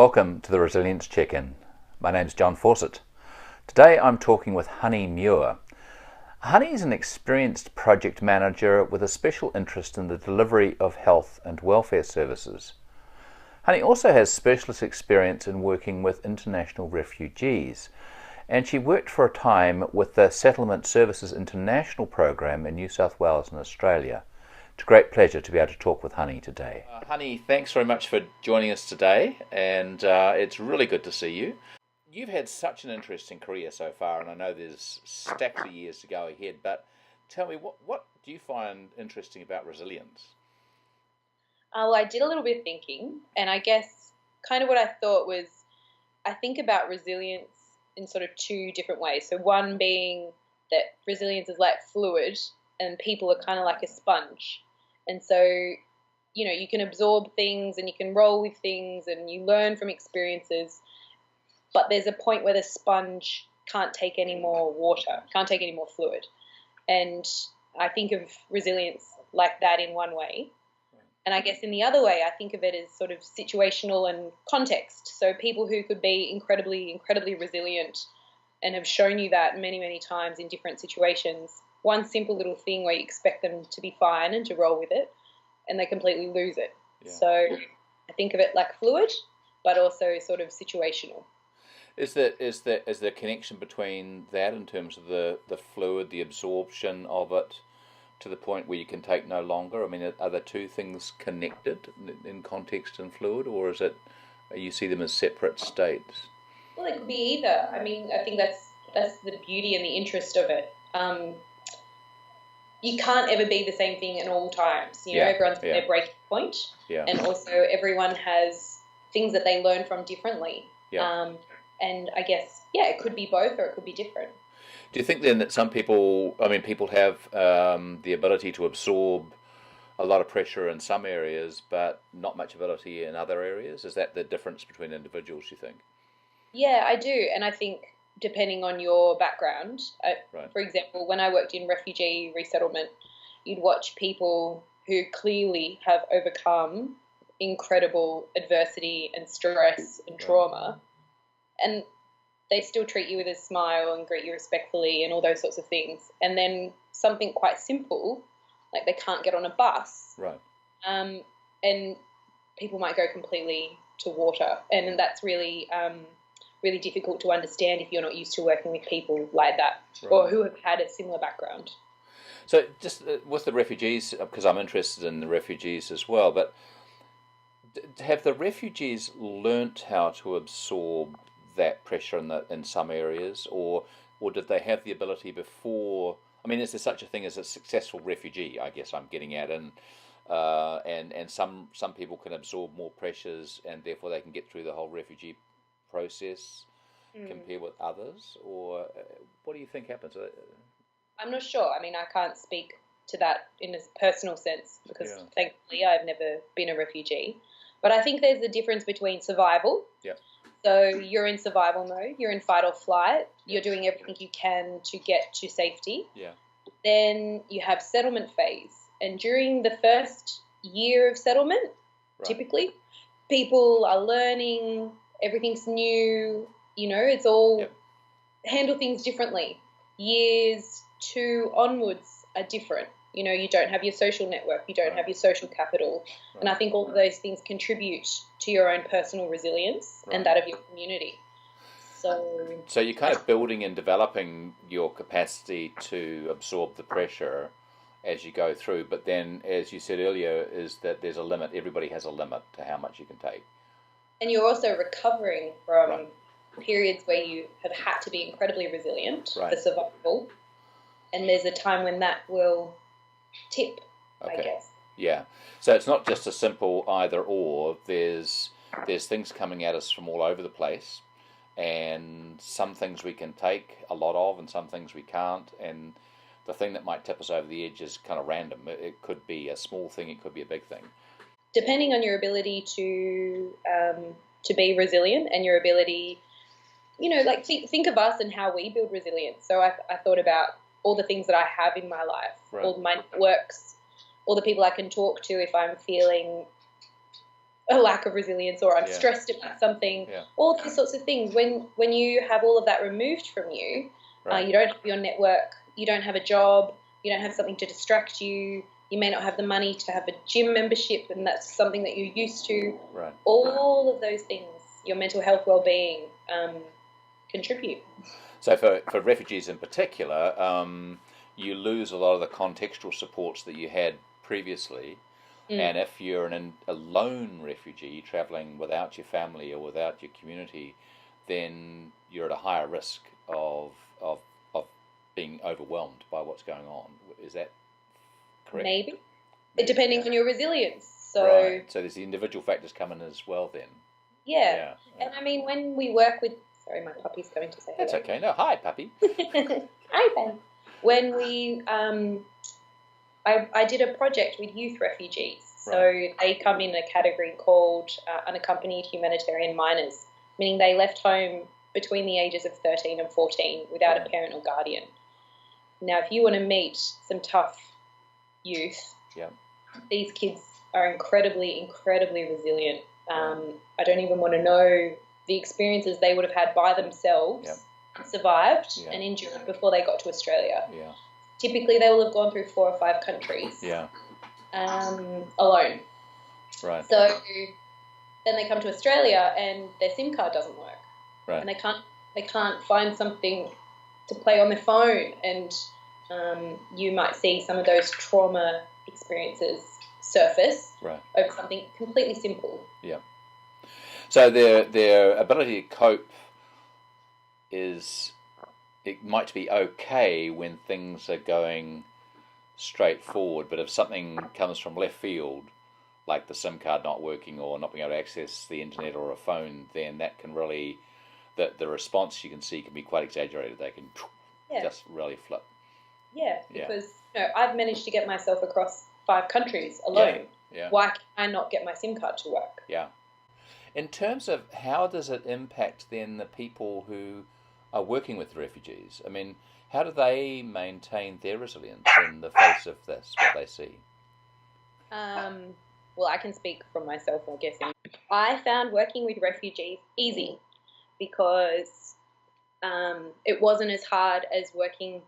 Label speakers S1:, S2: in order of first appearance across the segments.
S1: Welcome to the Resilience Check-In. My name's John Fawcett. Today I'm talking with Honey Muir. Honey is an experienced project manager with a special interest in the delivery of health and welfare services. Honey also has specialist experience in working with international refugees, and she worked for a time with the Settlement Services International program in New South Wales and Australia. It's a great pleasure to be able to talk with Honey today. Honey, thanks very much for joining us today, and it's really good to see you. You've had such an interesting career so far, and I know there's stacks of years to go ahead, but tell me, what do you find interesting about resilience?
S2: Well, I did a little bit of thinking, and I guess kind of what I thought was I think about resilience in sort of two different ways. So one being that resilience is like fluid and people are kind of like a sponge. And so, you can absorb things and you can roll with things and you learn from experiences, but there's a point where the sponge can't take any more water, can't take any more fluid. And I think of resilience like that in one way. And I guess in the other way, I think of it as sort of situational and context. So people who could be incredibly, incredibly resilient and have shown you that many, many times in different situations. One simple little thing where you expect them to be fine and to roll with it, and they completely lose it. Yeah. So I think of it like fluid, but also sort of situational.
S1: Is there connection between that in terms of the fluid, the absorption of it, to the point where you can take no longer? I mean, are the two things connected in context and fluid, or is it you see them as separate states?
S2: Well, it could be either. I mean, I think that's the beauty and the interest of it. You can't ever be the same thing at all times. Everyone's got their breaking point. Yeah. And also everyone has things that they learn from differently. Yeah. And I guess, it could be both or it could be different.
S1: Do you think then that some people have the ability to absorb a lot of pressure in some areas but not much ability in other areas? Is that the difference between individuals, you think?
S2: Yeah, I do. And I think depending on your background, right. For example, when I worked in refugee resettlement, you'd watch people who clearly have overcome incredible adversity and stress and trauma, and they still treat you with a smile and greet you respectfully and all those sorts of things. And then something quite simple, like they can't get on a bus, right? And people might go completely to water, and that's really really difficult to understand if you're not used to working with people like that, right, or who have had a similar background.
S1: So just with the refugees, because I'm interested in the refugees as well, but have the refugees learnt how to absorb that pressure in some areas, or did they have the ability before? I mean, is there such a thing as a successful refugee, I guess I'm getting at, and some people can absorb more pressures and therefore they can get through the whole refugee process compared with others, or what do you think happens?
S2: I'm not sure. I mean, I can't speak to that in a personal sense because thankfully I've never been a refugee, but I think there's a difference between survival. Yeah. So you're in survival mode, you're in fight or flight, you're doing everything you can to get to safety. Yeah. Then you have settlement phase, and during the first year of settlement, typically, people are learning, everything's new, it's all handle things differently. Years 2 onwards are different. You don't have your social network, you don't have your social capital. Right. And I think all of those things contribute to your own personal resilience and that of your community.
S1: So you're kind of building and developing your capacity to absorb the pressure as you go through, but then, as you said earlier, is that there's a limit. Everybody has a limit to how much you can take.
S2: And you're also recovering from periods where you have had to be incredibly resilient for survival. And there's a time when that will tip, I guess.
S1: Yeah. So it's not just a simple either or. There's things coming at us from all over the place, and some things we can take a lot of and some things we can't. And the thing that might tip us over the edge is kind of random. It could be a small thing, it could be a big thing.
S2: Depending on your ability to be resilient and your ability, think of us and how we build resilience. So I thought about all the things that I have in my life, all my networks, all the people I can talk to if I'm feeling a lack of resilience, or I'm
S1: Yeah.
S2: stressed about something,
S1: Yeah.
S2: all those sorts of things. When you have all of that removed from you,
S1: Right.
S2: you don't have your network, you don't have a job, you don't have something to distract you, you may not have the money to have a gym membership, and that's something that you're used to.
S1: Right.
S2: All of those things, your mental health well-being, contribute.
S1: So for refugees in particular, you lose a lot of the contextual supports that you had previously. And if you're a lone refugee travelling without your family or without your community, then you're at a higher risk of being overwhelmed by what's going on. Is that correct?
S2: Maybe. Depending on your resilience. So,
S1: right. So there's the individual factors come in as well then.
S2: Yeah. And I mean, when we work with... Sorry, my puppy's coming to say hello.
S1: That's okay. No, hi, puppy.
S2: Hi, Ben. When we... I did a project with youth refugees. So they come in a category called unaccompanied humanitarian minors, meaning they left home between the ages of 13 and 14 without a parent or guardian. Now, if you want to meet some tough youth, these kids are incredibly, incredibly resilient. I don't even want to know the experiences they would have had by themselves, survived and endured before they got to Australia.
S1: Yeah.
S2: Typically, they will have gone through 4 or 5 countries alone.
S1: Right.
S2: So then they come to Australia and their SIM card doesn't work.
S1: Right.
S2: And they can't find something to play on their phone, and you might see some of those trauma experiences surface over something completely simple.
S1: Yeah. So their ability to cope it might be okay when things are going straight forward, but if something comes from left field, like the SIM card not working or not being able to access the internet or a phone, then that can really, the response you can see can be quite exaggerated. They can just really flip.
S2: Yeah, because I've managed to get myself across 5 countries alone.
S1: Yeah.
S2: Why can I not get my SIM card to work?
S1: Yeah. In terms of how does it impact then the people who are working with refugees? I mean, how do they maintain their resilience in the face of this, what they see?
S2: Well, I can speak from myself, I guess. I found working with refugees easy because it wasn't as hard as working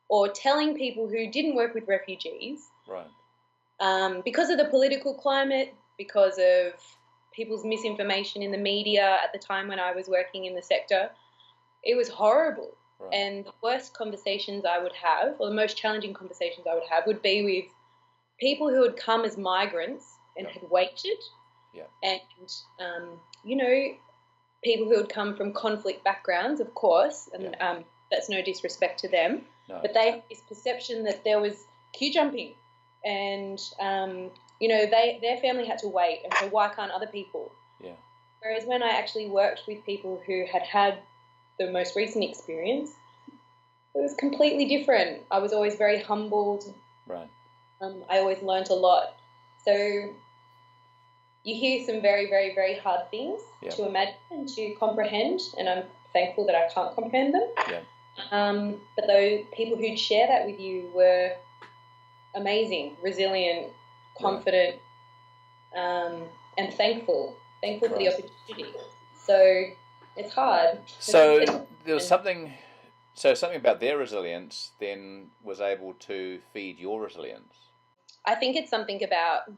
S2: or telling people who didn't work with refugees.
S1: Right.
S2: Because of the political climate, because of people's misinformation in the media at the time when I was working in the sector, it was horrible. Right. And the worst conversations I would have, or the most challenging conversations I would have, would be with people who had come as migrants and had waited.
S1: Yeah.
S2: And, people who had come from conflict backgrounds, of course, and that's no disrespect to them. No. But they had this perception that there was queue jumping and, their family had to wait, and so why can't other people?
S1: Yeah.
S2: Whereas when I actually worked with people who had the most recent experience, it was completely different. I was always very humbled.
S1: Right.
S2: I always learnt a lot. So you hear some very, very, very hard things to imagine and to comprehend, and I'm thankful that I can't comprehend them.
S1: Yeah.
S2: But those people who'd share that with you were amazing, resilient, confident, and thankful for the opportunity. So it's hard.
S1: So there was something about their resilience then was able to feed your resilience.
S2: I think it's something about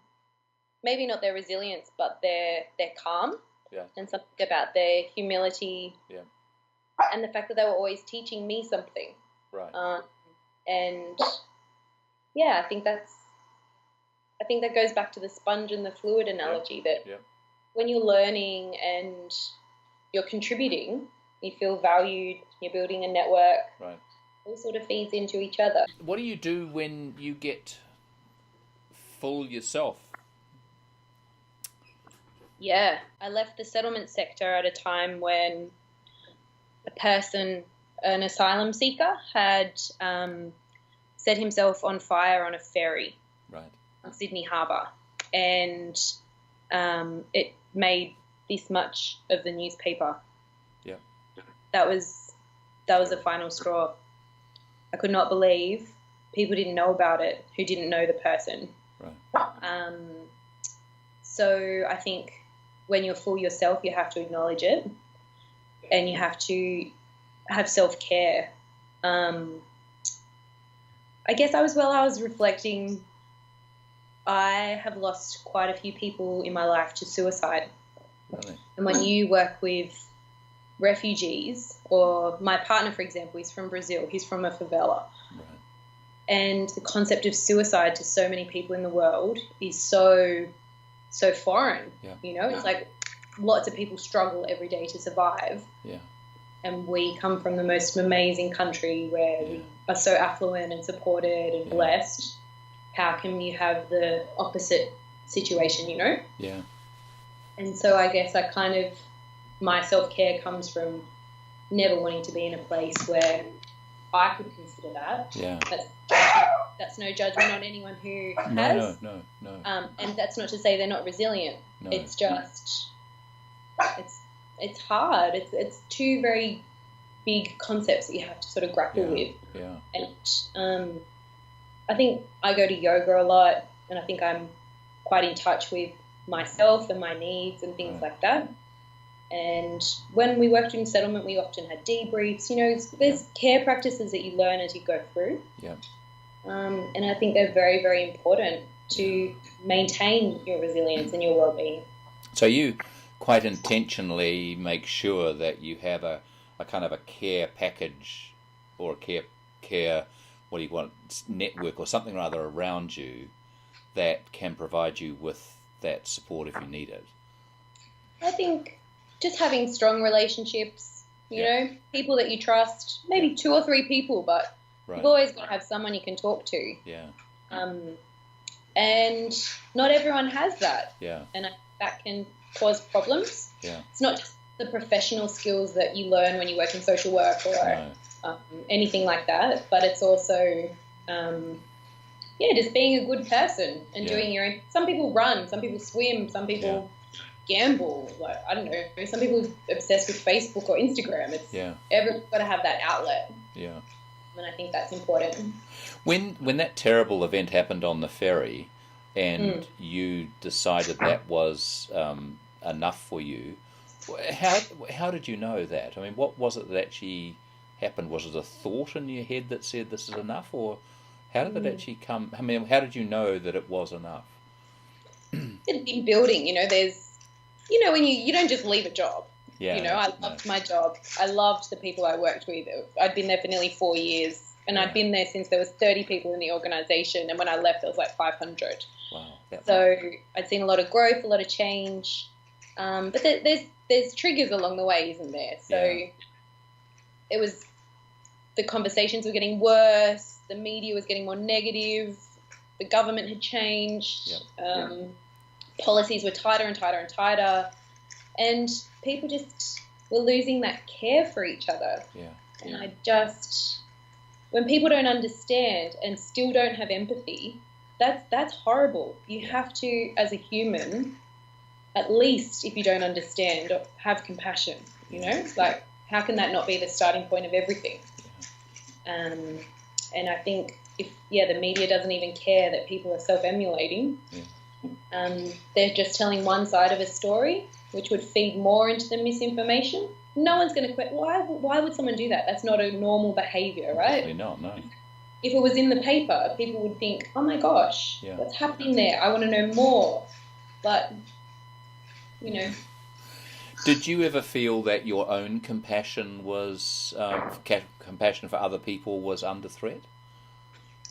S2: maybe not their resilience, but their calm. Yeah. And something about their humility. Yeah. And the fact that they were always teaching me something.
S1: Right.
S2: I think that goes back to the sponge and the fluid analogy, that when you're learning and you're contributing, you feel valued, you're building a network.
S1: Right.
S2: All sort of feeds into each other.
S1: What do you do when you get full yourself?
S2: Yeah, I left the settlement sector at a time when an asylum seeker, had set himself on fire on a ferry on Sydney Harbour, and it made this much of the newspaper.
S1: Yeah,
S2: that was the final straw. I could not believe people didn't know about it who didn't know the person.
S1: Right.
S2: So I think when you're full yourself, you have to acknowledge it, and you have to have self-care. I guess I was reflecting, I have lost quite a few people in my life to suicide.
S1: Really?
S2: And when you work with refugees, or my partner, for example, he's from Brazil, he's from a favela.
S1: Right.
S2: And the concept of suicide to so many people in the world is so foreign.
S1: Yeah.
S2: You know, it's like lots of people struggle every day to survive.
S1: Yeah.
S2: And we come from the most amazing country where we are so affluent and supported and blessed. How can you have the opposite situation, you know?
S1: Yeah.
S2: And so I guess my self-care comes from never wanting to be in a place where I could consider that.
S1: Yeah.
S2: That's no judgment on anyone who has.
S1: No.
S2: And that's not to say they're not resilient.
S1: No.
S2: It's just, it's hard. It's two very big concepts that you have to sort of grapple with.
S1: Yeah.
S2: And I think I go to yoga a lot, and I think I'm quite in touch with myself and my needs and things like that. And when we worked in settlement, we often had debriefs. You know, there's care practices that you learn as you go through.
S1: Yeah.
S2: And I think they're very, very important to maintain your resilience and your well-being.
S1: So you quite intentionally make sure that you have a kind of a care package or a care what do you want, network or something rather around you that can provide you with that support if you need it.
S2: I think just having strong relationships, you know, people that you trust, maybe 2 or 3 people, but you've always got to have someone you can talk to.
S1: Yeah.
S2: And not everyone has that.
S1: Yeah.
S2: And that can cause problems.
S1: Yeah.
S2: It's not just the professional skills that you learn when you work in social work or anything like that, but it's also, just being a good person and doing your own. Some people run, some people swim, some people gamble. Like, I don't know. Some people are obsessed with Facebook or Instagram. Everyone's got to have that outlet.
S1: Yeah.
S2: And I think that's important.
S1: When that terrible event happened on the ferry, and you decided that was enough for you, how did you know that? I mean, what was it that actually happened? Was it a thought in your head that said this is enough, or how did it actually come? I mean, how did you know that it was enough?
S2: It's been building. You know, when you don't just leave a job.
S1: Yeah,
S2: you know, I loved my job. I loved the people I worked with. I'd been there for nearly 4 years, and I'd been there since there was 30 people in the organisation, and when I left, there was like 500.
S1: Wow.
S2: So I'd seen a lot of growth, a lot of change, but there's triggers along the way, isn't there? So it was, the conversations were getting worse, the media was getting more negative, the government had changed, policies were tighter and tighter and tighter, and people just were losing that care for each other.
S1: Yeah.
S2: And when people don't understand and still don't have empathy, that's horrible. You have to, as a human, at least if you don't understand, have compassion, you know? Like, how can that not be the starting point of everything? And I think if the media doesn't even care that people are self-emulating, they're just telling one side of a story, which would feed more into the misinformation. No one's going to quit. Why would someone do that? That's not a normal behaviour, right?
S1: Definitely not, no.
S2: If it was in the paper, people would think, oh my gosh, what's happening there? I want to know more. But, you know.
S1: Did you ever feel that your own compassion was, compassion for other people was under threat?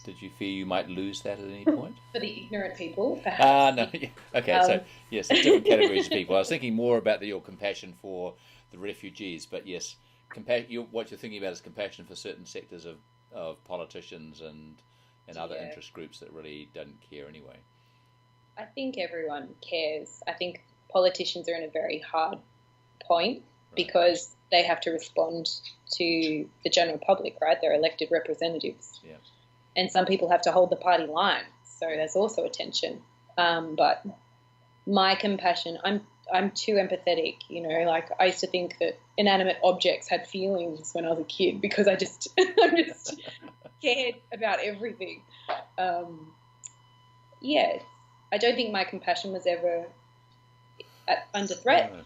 S1: Did you fear you might lose that at any point?
S2: For the ignorant people, perhaps.
S1: No. Okay, so, yes, there's different categories of people. I was thinking more about your compassion for the refugees, but yes, what you're thinking about is compassion for certain sectors of politicians and other interest groups that really don't care anyway.
S2: I think everyone cares. I think politicians are in a very hard point because they have to respond to the general public, right? They're elected representatives.
S1: Yeah.
S2: And some people have to hold the party line, so there's also a tension. But my compassion, I'm too empathetic, you know. Like, I used to think that inanimate objects had feelings when I was a kid because I just cared about everything. I don't think my compassion was ever under threat,
S1: Right.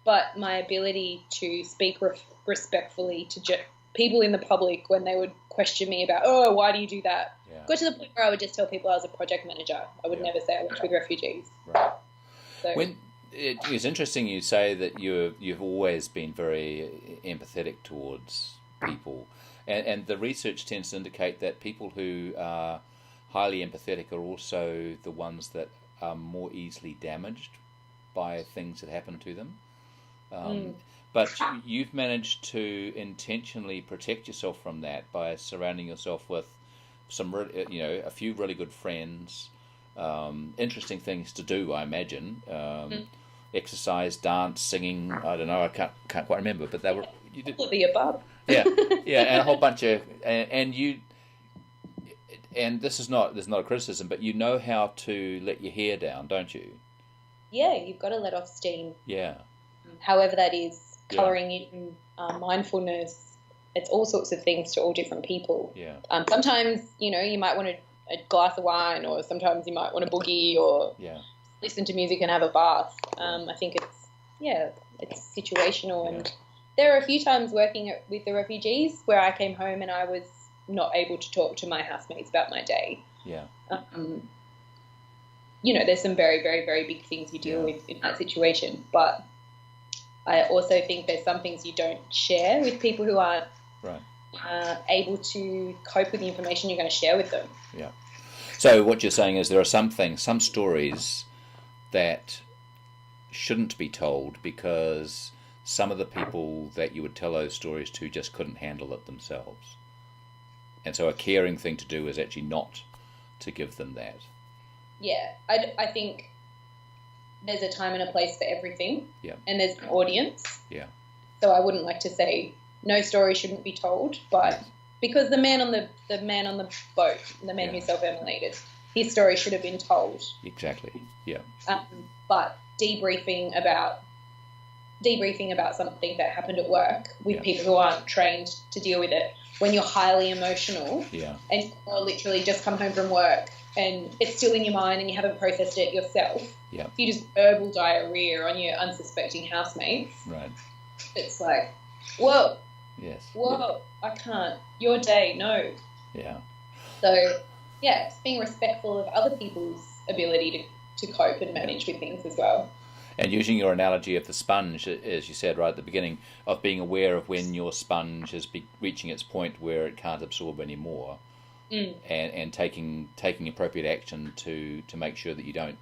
S2: but my ability to speak respectfully to people in the public when they would question me about, oh, why do you do that?
S1: Yeah.
S2: Got to the point where I would just tell people I was a project manager. I would never say I worked with refugees.
S1: Right.
S2: So
S1: It's interesting you say that you've always been very empathetic towards people, and the research tends to indicate that people who are highly empathetic are also the ones that are more easily damaged by things that happen to them. But you've managed to intentionally protect yourself from that by surrounding yourself with a few really good friends, interesting things to do, I imagine. Exercise, dance, singing. I don't know. I can't quite remember, but they were. You did.
S2: all of the above.
S1: Yeah, yeah, and a whole bunch of and you. And this is not a criticism, but you know how to let your hair down, don't you?
S2: Yeah, you've got to let off steam.
S1: Yeah.
S2: However that is, colouring in, mindfulness. It's all sorts of things to all different people.
S1: Yeah.
S2: Sometimes, you might want a glass of wine, or sometimes you might want a boogie, or listen to music and have a bath. I think it's situational. And there are a few times working with the refugees where I came home and I was not able to talk to my housemates about my day.
S1: Yeah.
S2: There's some very, very, very big things you deal with in that situation. But I also think there's some things you don't share with people who aren't able to cope with the information you're going to share with them.
S1: Yeah. So what you're saying is there are some stories that shouldn't be told because some of the people that you would tell those stories to just couldn't handle it themselves. And so a caring thing to do is actually not to give them that.
S2: Yeah, I think there's a time and a place for everything.
S1: Yeah.
S2: And there's an audience.
S1: Yeah.
S2: So I wouldn't like to say no story shouldn't be told, but because the man on the boat, the man who self-immolated, his story should have been told.
S1: Exactly. Yeah.
S2: But debriefing about something that happened at work with people who aren't trained to deal with it, when you're highly emotional and you're literally just come home from work and it's still in your mind and you haven't processed it yourself, if you just verbal diarrhea on your unsuspecting housemates, it's like, whoa, I can't, your day, no.
S1: Yeah.
S2: So, just being respectful of other people's ability to cope and manage with things as well.
S1: And using your analogy of the sponge, as you said right at the beginning, of being aware of when your sponge is reaching its point where it can't absorb anymore, and taking appropriate action to make sure that you don't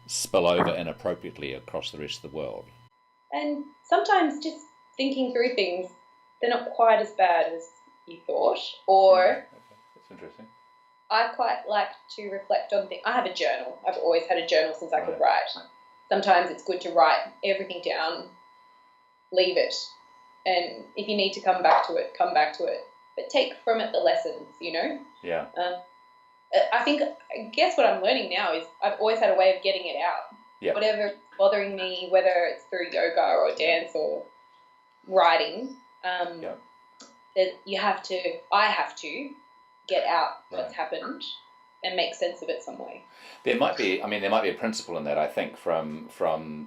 S1: spill over inappropriately across the rest of the world.
S2: And sometimes just thinking through things, they're not quite as bad as you thought. Or
S1: that's interesting.
S2: I quite like to reflect on things. I have a journal. I've always had a journal since I could write. Sometimes it's good to write everything down, leave it, and if you need to come back to it, come back to it. But take from it the lessons,
S1: Yeah.
S2: I guess what I'm learning now is I've always had a way of getting it out.
S1: Yeah.
S2: Whatever's bothering me, whether it's through yoga or dance or writing, that I have to get out what's happened and make sense of it some way.
S1: There might be a principle in that, I think, from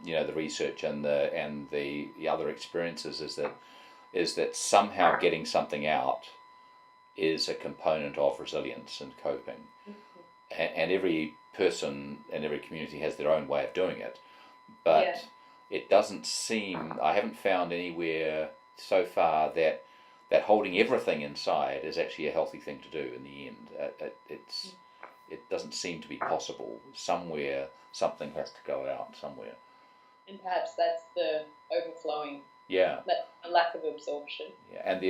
S1: the research and the other experiences is that somehow getting something out is a component of resilience and coping. And every person and every community has their own way of doing it. But it doesn't seem, I haven't found anywhere so far that holding everything inside is actually a healthy thing to do in the end. It doesn't seem to be possible. Somewhere, something has to go out somewhere.
S2: And perhaps that's the overflowing.
S1: Yeah.
S2: A lack of absorption.
S1: Yeah, and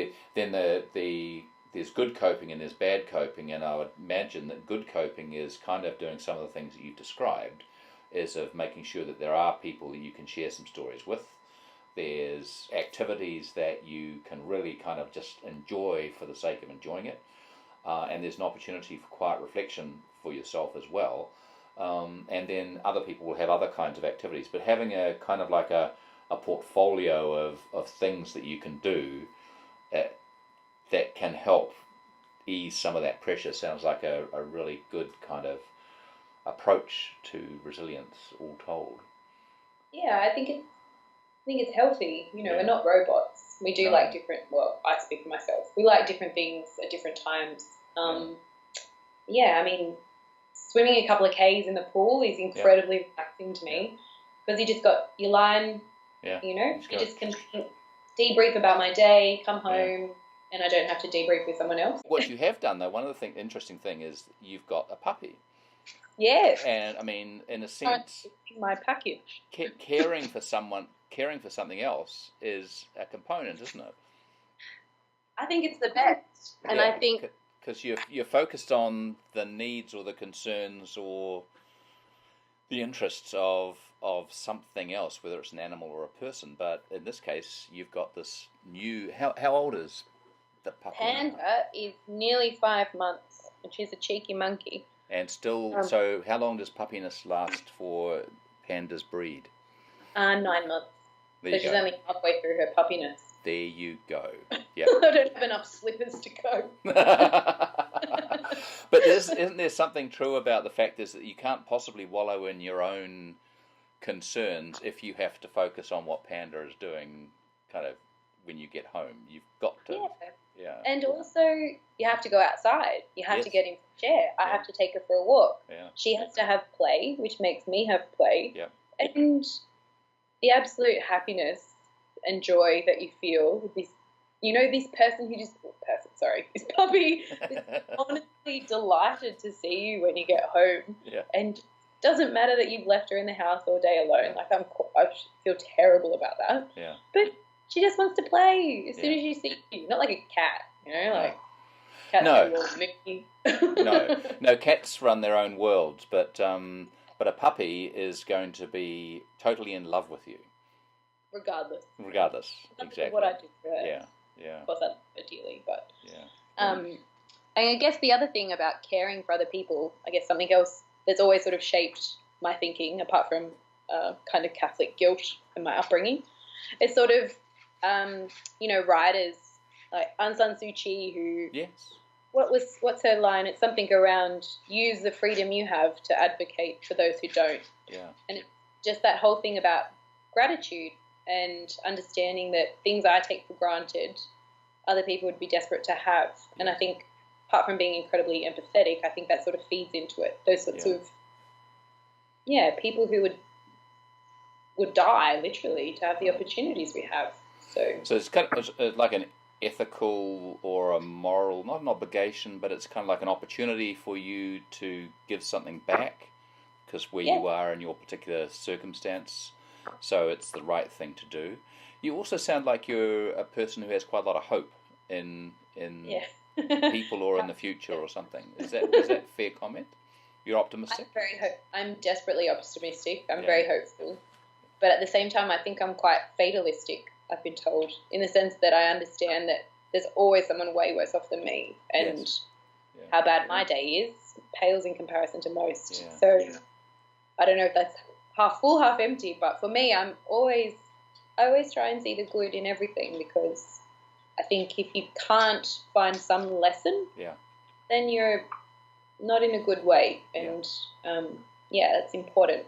S1: there's good coping and there's bad coping, and I would imagine that good coping is kind of doing some of the things that you've described, is of making sure that there are people that you can share some stories with. There's activities that you can really kind of just enjoy for the sake of enjoying it. And there's an opportunity for quiet reflection for yourself as well. And then other people will have other kinds of activities. But having a kind of like a portfolio of things that you can do that can help ease some of that pressure sounds like a really good kind of approach to resilience, all told.
S2: Yeah, I think it's healthy. You know,
S1: Yeah.
S2: we're not robots. We do
S1: No.
S2: like different. Well, I speak for myself. We like different things at different times. Yeah, I mean, swimming a couple of Ks in the pool is incredibly relaxing to me because you just got your line.
S1: Yeah.
S2: You know, you just can debrief about my day, come home, and I don't have to debrief with someone else.
S1: What you have done, though, one of the interesting thing is you've got a puppy.
S2: Yes.
S1: And I mean, in a sense,
S2: my package.
S1: caring for something else is a component, isn't it?
S2: I think it's the best, and I think
S1: because you're focused on the needs or the concerns or the interests of something else, whether it's an animal or a person. But in this case, you've got this new. How old is the puppy?
S2: Panda is nearly 5 months, and she's a cheeky monkey.
S1: And still, so how long does puppiness last for Panda's breed?
S2: 9 months. So she's only halfway through her puppiness.
S1: There you go. Yeah.
S2: I don't have enough slippers to go.
S1: But isn't there something true about the fact is that you can't possibly wallow in your own concerns if you have to focus on what Panda is doing kind of when you get home. You've got to. Yeah.
S2: And also, you have to go outside. You have to get in fresh air. I have to take her for a walk.
S1: Yeah.
S2: She has to have play, which makes me have play.
S1: Yeah.
S2: And the absolute happiness and joy that you feel with this, this puppy is honestly delighted to see you when you get home.
S1: Yeah.
S2: And it doesn't matter that you've left her in the house all day alone. Like I feel terrible about that.
S1: Yeah.
S2: But she just wants to play as soon as she sees you. Not like a cat, like cats
S1: No, cats run their own worlds, but a puppy is going to be totally in love with you.
S2: Regardless,
S1: exactly.
S2: What I do for her.
S1: Yeah.
S2: Of course, that's ideally, but and I guess the other thing about caring for other people, I guess something else that's always sort of shaped my thinking, apart from kind of Catholic guilt in my upbringing, it's sort of writers like Aung San Suu Kyi who what's her line? It's something around use the freedom you have to advocate for those who don't.
S1: Yeah. And
S2: it's just that whole thing about gratitude and understanding that things I take for granted, other people would be desperate to have. And I think, apart from being incredibly empathetic, I think that sort of feeds into it. Those sorts of people who would die literally to have the opportunities we have. So
S1: it's kind of like an ethical or a moral, not an obligation, but it's kind of like an opportunity for you to give something back because where you are in your particular circumstance. So it's the right thing to do. You also sound like you're a person who has quite a lot of hope in people or in the future or something. Is that a fair comment? You're optimistic?
S2: I'm desperately optimistic. I'm very hopeful. But at the same time, I think I'm quite fatalistic, I've been told, in the sense that I understand that there's always someone way worse off than me. And how bad my day is pales in comparison to most. Yeah. So I don't know if that's half full, half empty. But for me, I always try and see the good in everything, because I think if you can't find some lesson, then you're not in a good way. And, that's important.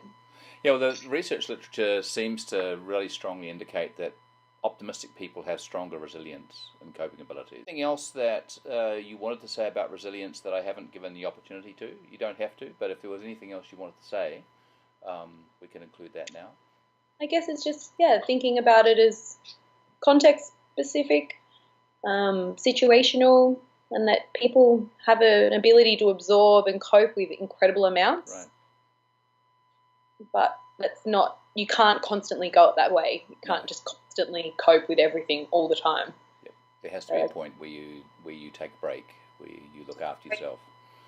S1: Yeah, well, the research literature seems to really strongly indicate that optimistic people have stronger resilience and coping abilities. Anything else that you wanted to say about resilience that I haven't given the opportunity to? You don't have to, but if there was anything else you wanted to say, we can include that now.
S2: I guess it's just, thinking about it as context-specific, situational, and that people have an ability to absorb and cope with incredible amounts.
S1: Right.
S2: But you can't constantly go it that way. You can't just constantly cope with everything all the time.
S1: Yep. There has to be a point where you take a break, where you look after yourself.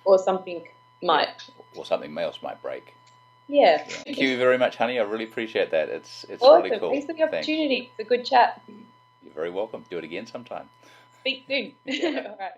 S2: Or something
S1: or something else might break.
S2: Yeah.
S1: Thank you very much, honey. I really appreciate that. It's
S2: awesome.
S1: Really cool.
S2: Thanks for the opportunity. It's a good chat.
S1: You're very welcome. Do it again sometime.
S2: Speak soon. All right.